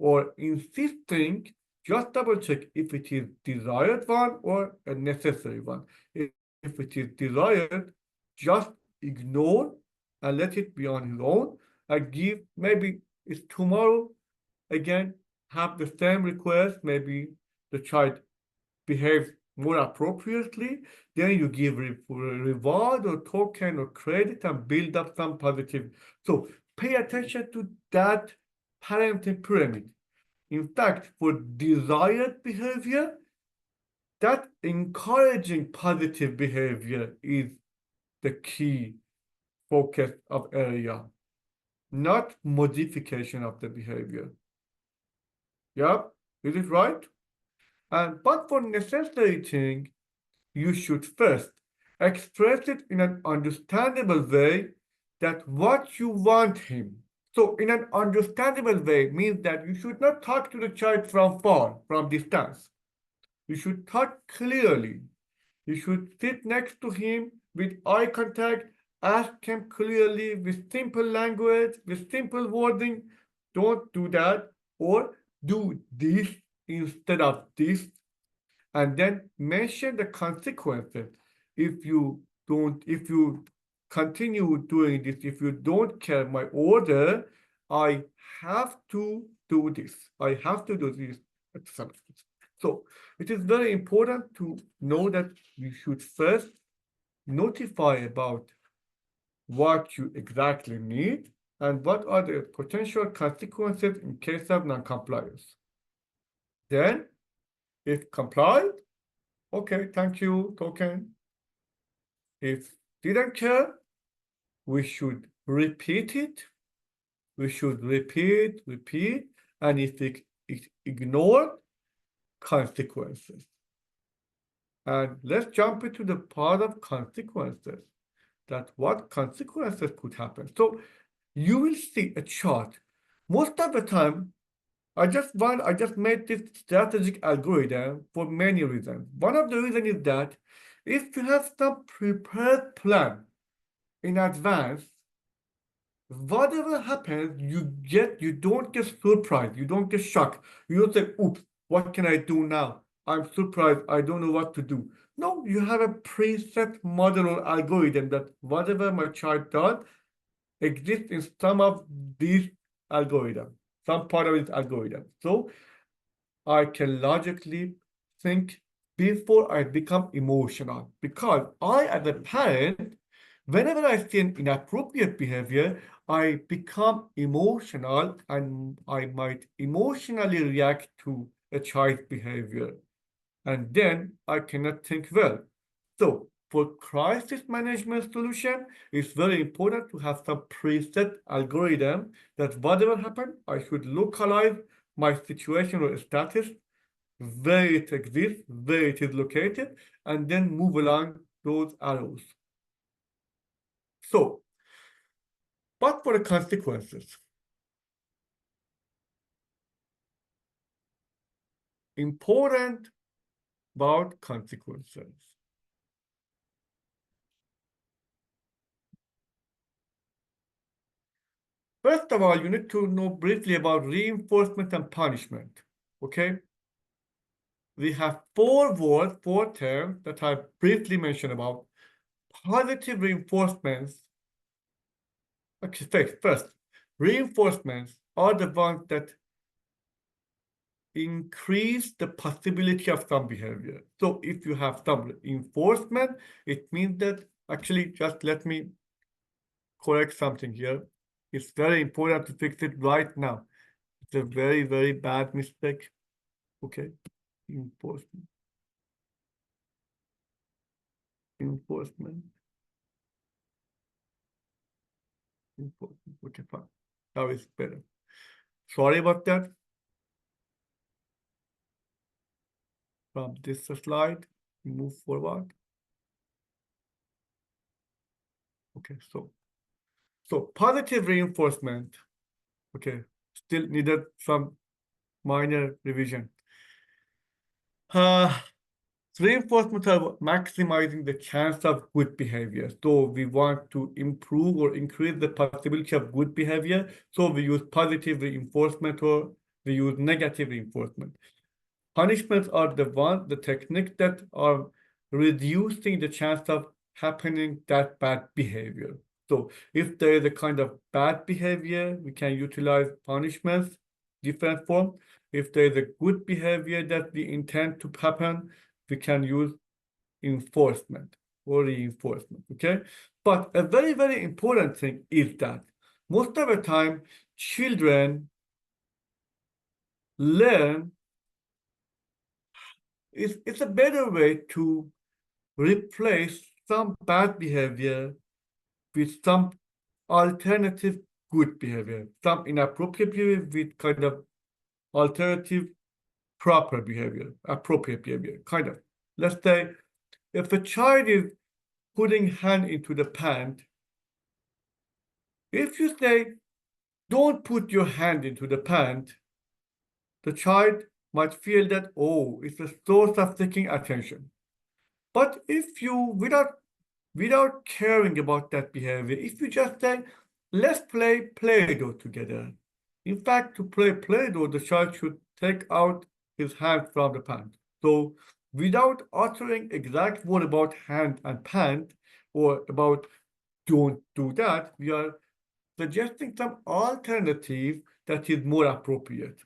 S1: or insisting, just double check if it is desired one or a necessary one. If it is desired, just ignore and let it be on his own and give, maybe it's tomorrow, again, have the same request, maybe the child behaves more appropriately, then you give reward or token or credit and build up some positive. So pay attention to that parenting pyramid. In fact, for desired behavior, that encouraging positive behavior is the key focus of area, not modification of the behavior. Yep, is it right? But for necessitating, you should first express it in an understandable way that what you want him. So in an understandable way means that you should not talk to the child from far, from distance. You should talk clearly. You should sit next to him with eye contact, ask him clearly with simple language, with simple wording. Don't do that, or do this instead of this, and then mention the consequences if you continue doing this, if you don't care my order, I have to do this. I have to do this. So it is very important to know that you should first notify about what you exactly need and what are the potential consequences in case of non-compliance. Then, if complied, okay, thank you, token. If didn't care, we should repeat it. We should repeat, and if it ignored, consequences. And let's jump into the part of consequences, that what consequences could happen. So you will see a chart. Most of the time, I just made this strategic algorithm for many reasons. One of the reasons is that if you have some prepared plan in advance, whatever happens, you don't get surprised, you don't get shocked. You don't say, oops, what can I do now? I'm surprised, I don't know what to do. No, you have a preset model or algorithm that whatever my child does exists in some of these algorithms, some part of its algorithm. So I can logically think before I become emotional, because I, as a parent, whenever I see an inappropriate behavior, I become emotional and I might emotionally react to a child's behavior. And then I cannot think well. So for crisis management solution, it's very important to have some preset algorithm that whatever happens, I should localize my situation or status, where it exists, where it is located, and then move along those arrows. So, but for the consequences, important about consequences. First of all, you need to know briefly about reinforcement and punishment, okay? We have four words, four terms that I briefly mentioned about. Positive reinforcements. Okay, first, reinforcements are the ones that increase the possibility of some behavior. So if you have some enforcement, it means that actually, just let me correct something here. It's very important to fix it right now. It's a very, very bad mistake. Okay, enforcement. Enforcement. Enforcement. Okay, fine. Now it's better. Sorry about that. From this slide, move forward. Okay, so positive reinforcement. Okay, still needed some minor revision. Reinforcement are maximizing the chance of good behavior. So we want to improve or increase the possibility of good behavior. So we use positive reinforcement or we use negative reinforcement. Punishments are the techniques that are reducing the chance of happening that bad behavior. So if there is a kind of bad behavior, we can utilize punishments, different form. If there is a good behavior that we intend to happen, we can use enforcement or reinforcement, okay? But a very, very important thing is that most of the time, children learn, it's a better way to replace some bad behavior with some alternative good behavior, some inappropriate behavior with kind of alternative proper behavior, appropriate behavior, kind of. Let's say if a child is putting hand into the pant, if you say, don't put your hand into the pant, the child might feel that, oh, it's a source of seeking attention. But if you, without caring about that behavior, if you just say, let's play Play-Doh together. In fact, to play Play-Doh, the child should take out his hand from the pant. So without uttering exact word about hand and pant, or about don't do that, we are suggesting some alternative that is more appropriate.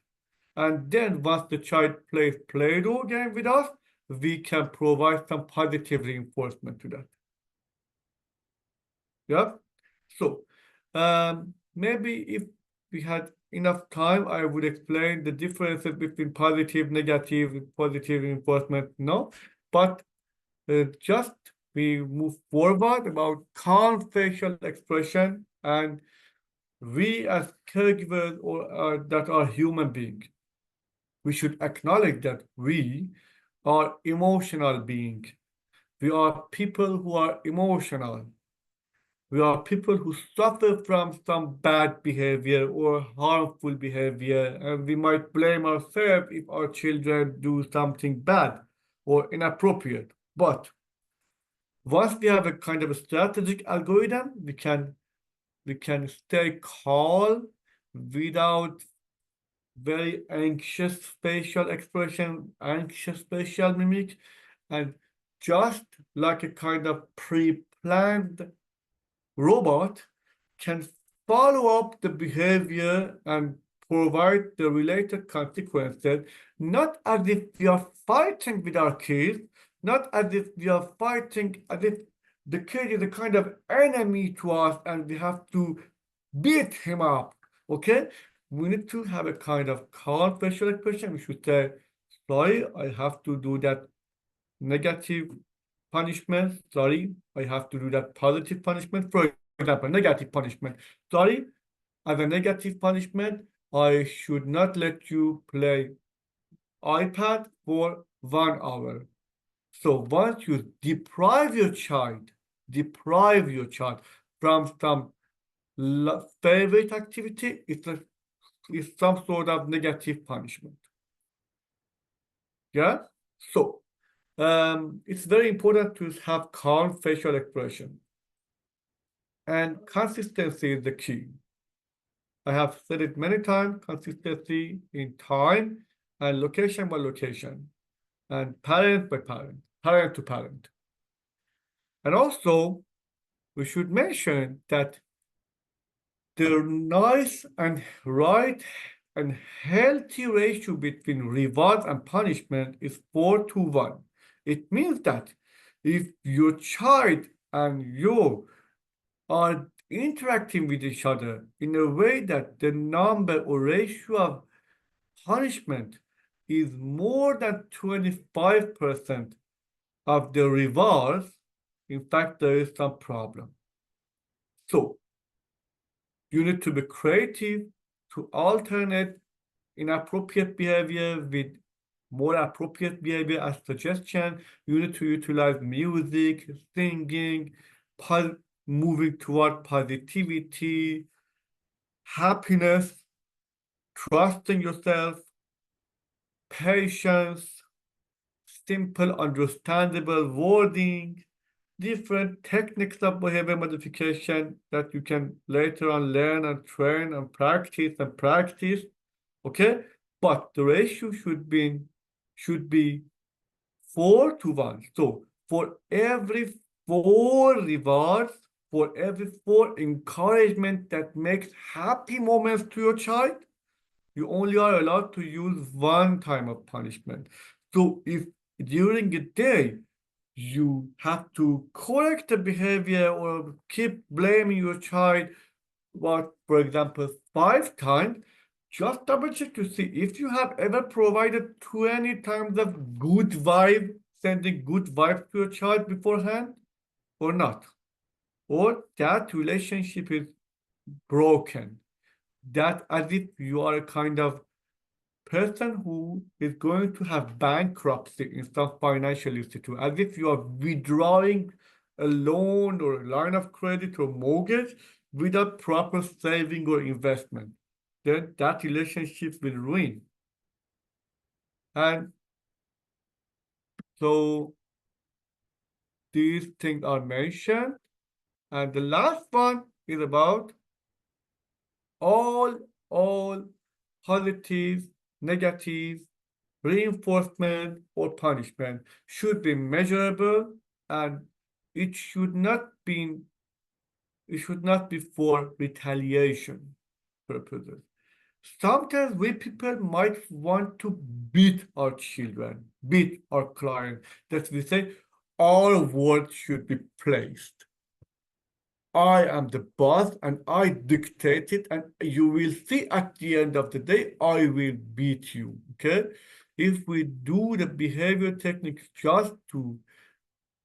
S1: And then once the child plays Play-Doh game with us, we can provide some positive reinforcement to that. Yeah. So maybe if we had enough time, I would explain the differences between positive, negative, positive reinforcement. No, but just we move forward about calm facial expression, and we as caregivers or that are human beings, we should acknowledge that we are emotional beings. We are people who are emotional. We are people who suffer from some bad behavior or harmful behavior, and we might blame ourselves if our children do something bad or inappropriate. But once we have a kind of a strategic algorithm, we can stay calm without very anxious facial expression, anxious facial mimic, and just like a kind of pre-planned robot can follow up the behavior and provide the related consequences, not as if we are fighting with our kids, not as if we are fighting, as if the kid is a kind of enemy to us and we have to beat him up, okay? We need to have a kind of calm facial expression. We should say, sorry, I have to do that negative punishment. Sorry, I have to do that positive punishment. For example, negative punishment. Sorry, as a negative punishment, I should not let you play iPad for 1 hour. So once you deprive your child from some favorite activity, it's some sort of negative punishment. Yeah? So it's very important to have calm facial expression. And consistency is the key. I have said it many times, consistency in time and location by location, and parent by parent, parent to parent. And also, we should mention that the nice and right and healthy ratio between reward and punishment is 4-1. It means that if your child and you are interacting with each other in a way that the number or ratio of punishment is more than 25% of the rewards, in fact, there is some problem. So you need to be creative to alternate inappropriate behavior with more appropriate behavior as suggestion. You need to utilize music, singing, moving toward positivity, happiness, trusting yourself, patience, simple, understandable wording, different techniques of behavior modification that you can later on learn and train and practice, okay? But the ratio should be 4-1. So for every 4 rewards, for every 4 encouragement that makes happy moments to your child, you only are allowed to use 1 time of punishment. So if during the day, you have to correct the behavior or keep blaming your child, what, for example, 5 times, just double check to see if you have ever provided 20 times of good vibe, sending good vibes to your child beforehand or not. Or that relationship is broken. That as if you are a kind of person who is going to have bankruptcy in some financial institute, as if you are withdrawing a loan or a line of credit or mortgage without proper saving or investment, then that relationship will ruin. And so these things are mentioned. And the last one is about all positive, negative, reinforcement or punishment should be measurable, and it should not be for retaliation purposes. Sometimes we people might want to beat our children, beat our clients. That we say our word should be placed. I am the boss and I dictate it, and you will see at the end of the day, I will beat you. Okay? If we do the behavior techniques just to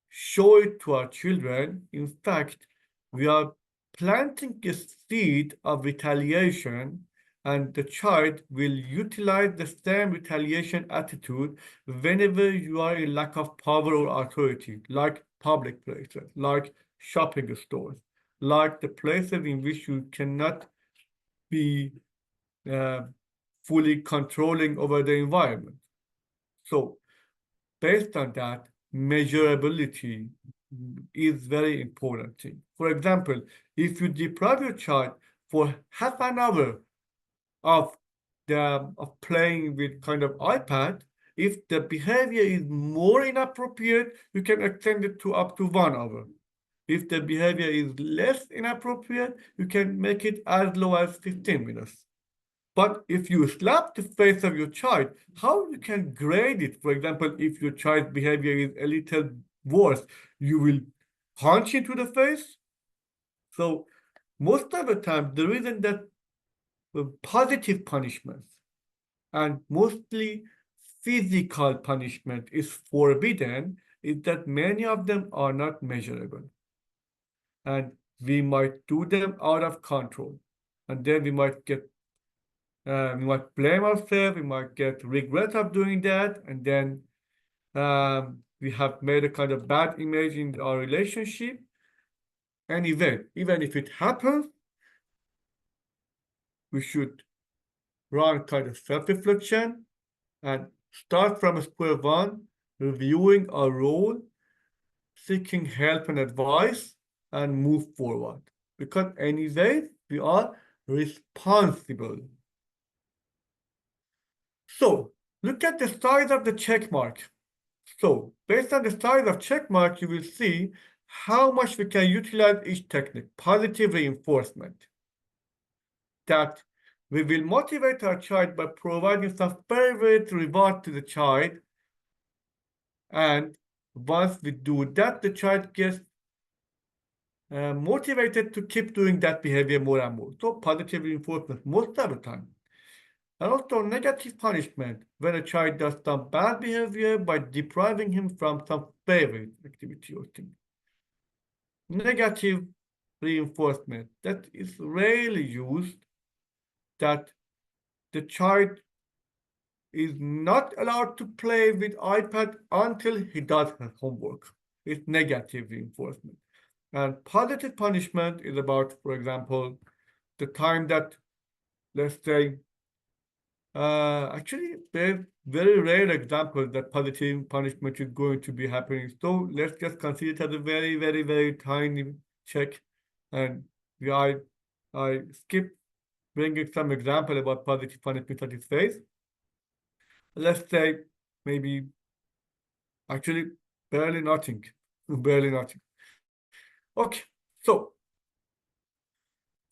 S1: show it to our children, in fact, we are planting a seed of retaliation, and the child will utilize the same retaliation attitude whenever you are in lack of power or authority, like public places, like shopping stores, like the places in which you cannot be uh, fully controlling over the environment. So based on that, measurability is very important thing. For example, if you deprive your child for half an hour of playing with kind of iPad, if the behavior is more inappropriate, you can extend it to up to 1 hour. If the behavior is less inappropriate, you can make it as low as 15 minutes. But if you slap the face of your child, how you can grade it? For example, if your child's behavior is a little worse, you will punch into the face. So most of the time, the reason that positive punishments and mostly physical punishment is forbidden is that many of them are not measurable. And we might do them out of control. And then we might blame ourselves, we might get regret of doing that, and then we have made a kind of bad image in our relationship. Anyway, even if it happens, we should run kind of self-reflection and start from square one, reviewing our role, seeking help and advice, and move forward. Because anyway, we are responsible. So look at the size of the check mark. So based on the size of check mark, you will see how much we can utilize each technique. Positive reinforcement. That we will motivate our child by providing some favorite reward to the child. And once we do that, the child gets motivated to keep doing that behavior more and more. So positive reinforcement most of the time. And also negative punishment, when a child does some bad behavior by depriving him from some favorite activity or thing. Negative reinforcement, that is rarely used, that the child is not allowed to play with iPad until he does his homework. It's negative reinforcement. And positive punishment is about, for example, the time that, let's say, actually, there's very rare example that positive punishment is going to be happening. So let's just consider it as a very, very, very tiny check. And I skip bringing some example about positive punishment that is faced. Let's say maybe actually barely nothing, barely nothing. Okay, so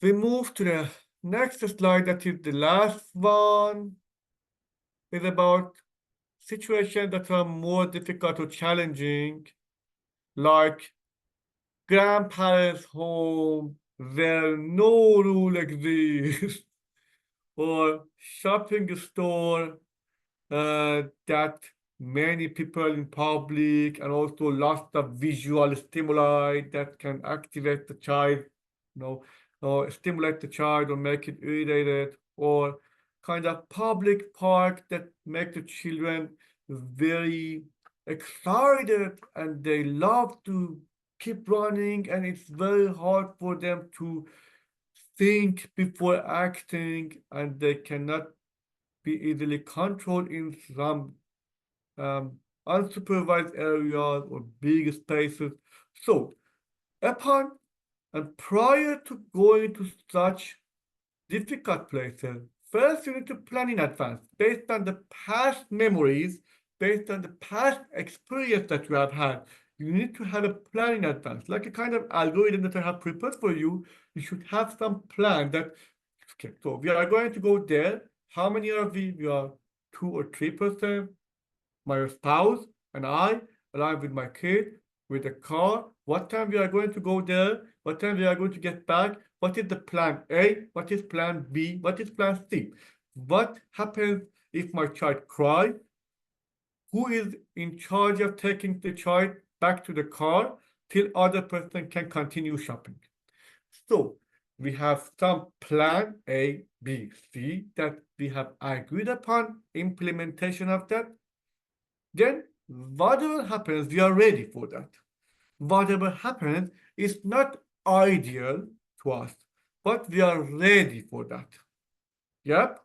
S1: we move to the next slide. That is the last one. Is about situations that are more difficult or challenging, like grandparents' home where no rule exists, or shopping store that many people in public, and also lots of visual stimuli that can activate the child, you know, or stimulate the child or make it irritated, or kind of public park that make the children very excited and they love to keep running, and it's very hard for them to think before acting, and they cannot be easily controlled in some um, unsupervised areas or big spaces. So, upon and prior to going to such difficult places, first you need to plan in advance based on the past memories, based on the past experience that you have had. You need to have a plan in advance, like a kind of algorithm that I have prepared for you. You should have some plan that, okay, so we are going to go there. How many are we? We are 2 or 3%. My spouse and I, along with my kid, with the car. What time we are going to go there? What time we are going to get back? What is the plan A? What is plan B? What is plan C? What happens if my child cries? Who is in charge of taking the child back to the car till other person can continue shopping? So we have some plan A, B, C that we have agreed upon, implementation of that. Then whatever happens, we are ready for that. Whatever happens is not ideal to us, but we are ready for that. Yep.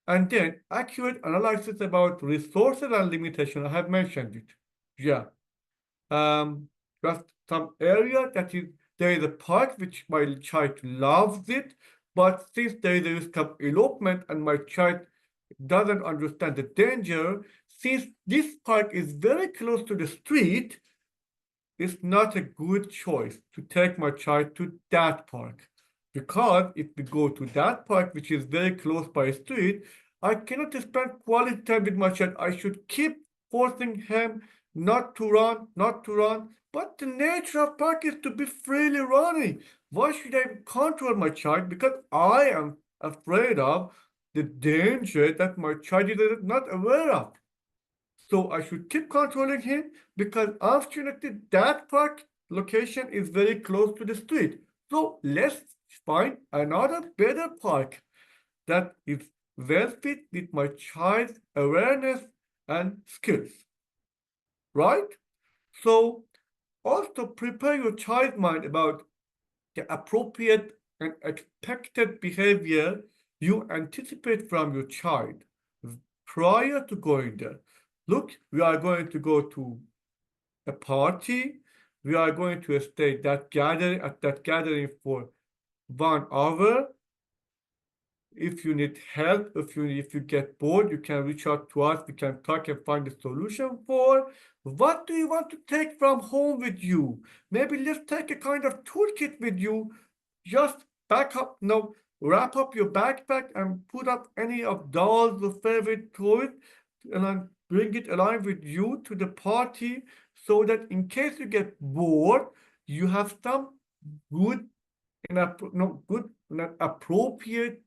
S1: And then accurate analysis about resources and limitation. I have mentioned it. Yeah. Just some area that is there is a park which my child loves it, but since there is a risk of elopement and my child doesn't understand the danger, since this park is very close to the street, it's not a good choice to take my child to that park. Because if we go to that park, which is very close by a street, I cannot spend quality time with my child. I should keep forcing him not to run, not to run. But the nature of park is to be freely running. Why should I control my child? Because I am afraid of the danger that my child is not aware of. So I should keep controlling him because unfortunately that park location is very close to the street. So let's find another better park that is well fit with my child's awareness and skills. Right? So also prepare your child mind about the appropriate and expected behavior you anticipate from your child prior to going there. Look, we are going to go to a party. We are going to stay at that gathering for 1 hour. If you need help, if you get bored, you can reach out to us. We can talk and find a solution for. What do you want to take from home with you? Maybe let's take a kind of toolkit with you. Just wrap up your backpack and put up any of dolls or favorite toys, and then bring it along with you to the party so that in case you get bored, you have some good and appropriate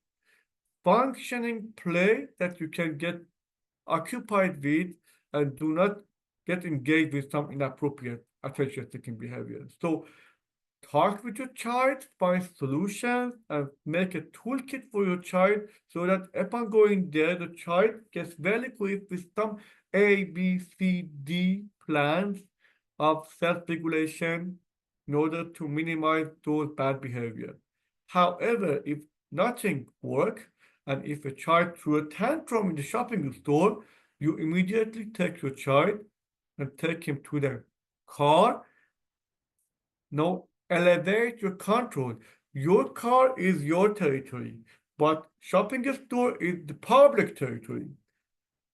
S1: functioning play that you can get occupied with and do not get engaged with some inappropriate attention-seeking behavior. So talk with your child, find solutions, and make a toolkit for your child so that upon going there, the child gets well equipped with some A, B, C, D plans of self-regulation in order to minimize those bad behavior. However, if nothing works, and if a child threw a tantrum in the shopping store, you immediately take your child and take him to the car. No, elevate your control. Your car is your territory, but shopping store is the public territory.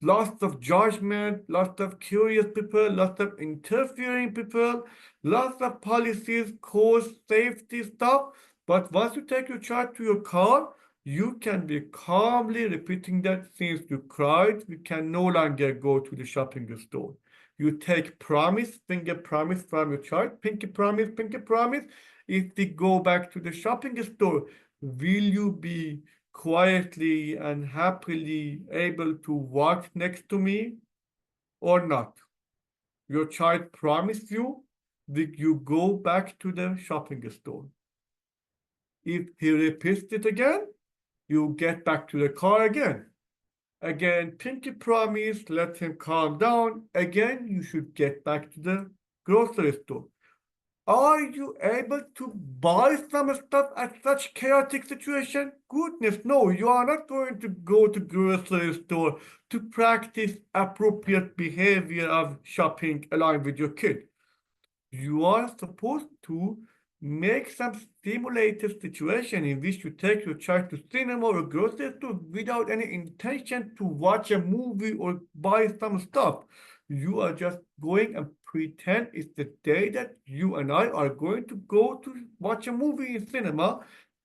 S1: Lots of judgment, lots of curious people, lots of interfering people, lots of policies, course, safety stuff. But once you take your child to your car, you can be calmly repeating that since you cried, we can no longer go to the shopping store. You take promise, finger promise from your child, pinky promise, pinky promise. If we go back to the shopping store, will you be quietly and happily able to walk next to me or not? Your child promised you that you go back to the shopping store. If he repeats it again, you get back to the car again. Again, pinky promise, let him calm down. Again, you should get back to the grocery store. Are you able to buy some stuff at such chaotic situation? Goodness, no, you are not going to go to grocery store to practice appropriate behavior of shopping aligned with your kid. You are supposed to make some simulated situation in which you take your child to cinema or grocery store without any intention to watch a movie or buy some stuff. You are just going and pretend it's the day that you and I are going to go to watch a movie in cinema,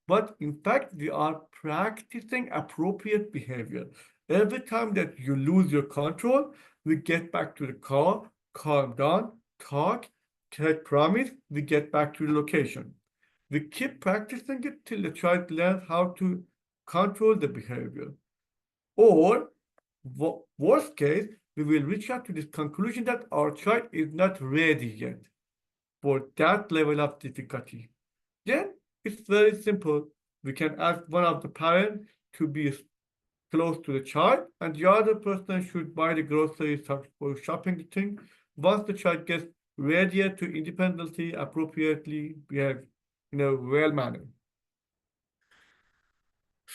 S1: but in fact, we are practicing appropriate behavior. Every time that you lose your control, we get back to the car, calm down, talk, take promise, we get back to the location. We keep practicing it till the child learns how to control the behavior. Or, worst case, we will reach out to this conclusion that our child is not ready yet for that level of difficulty. Then it's very simple. We can ask one of the parents to be close to the child, and the other person should buy the groceries or shopping thing. Once the child gets ready to independently, appropriately behave in a well manner.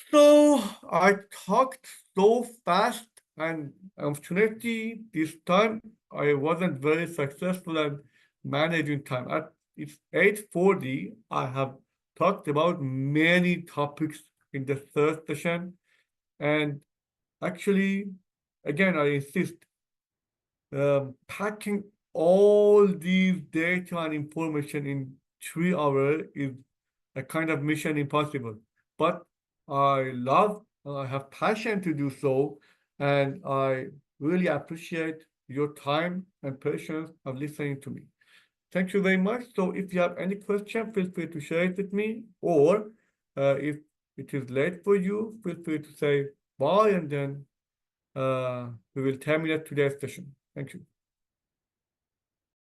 S1: So I talked so fast, and unfortunately, this time I wasn't very successful at managing time. At it's 8:40, I have talked about many topics in the third session, and actually, again, I insist, packing all these data and information in 3 hours is a kind of mission impossible. But I love, I have passion to do so, and I really appreciate your time and patience of listening to me. Thank you very much. So if you have any question, feel free to share it with me, or if it is late for you, feel free to say bye, and then we will terminate today's session. Thank you.